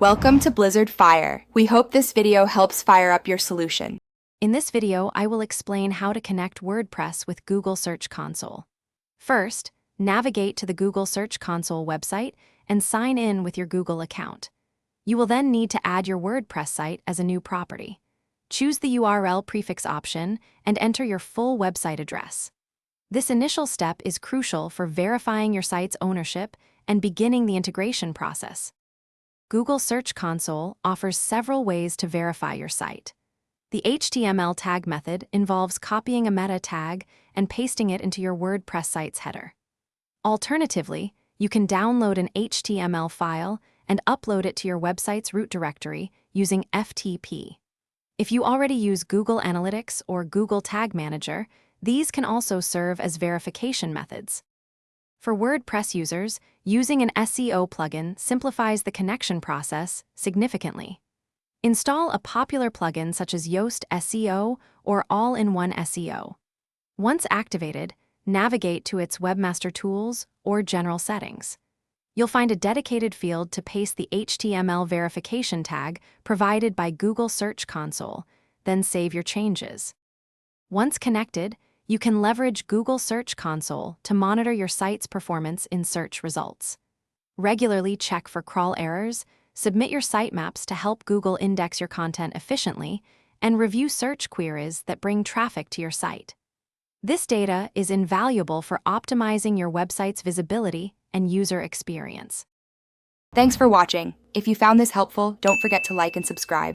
Welcome to Blizzard Fire. We hope this video helps fire up your solution. In this video, I will explain how to connect WordPress with Google Search Console. First, navigate to the Google Search Console website and sign in with your Google account. You will then need to add your WordPress site as a new property. Choose the URL prefix option and enter your full website address. This initial step is crucial for verifying your site's ownership and beginning the integration process. Google Search Console offers several ways to verify your site. The HTML tag method involves copying a meta tag and pasting it into your WordPress site's header. Alternatively, you can download an HTML file and upload it to your website's root directory using FTP. If you already use Google Analytics or Google Tag Manager, these can also serve as verification methods. For WordPress users, using an SEO plugin simplifies the connection process significantly. Install a popular plugin such as Yoast SEO or All-in-One SEO. Once activated, navigate to its Webmaster Tools or General Settings. You'll find a dedicated field to paste the HTML verification tag provided by Google Search Console, then save your changes. Once connected, you can leverage Google Search Console to monitor your site's performance in search results. Regularly check for crawl errors, submit your sitemaps to help Google index your content efficiently, and review search queries that bring traffic to your site. This data is invaluable for optimizing your website's visibility and user experience. Thanks for watching. If you found this helpful, don't forget to like and subscribe.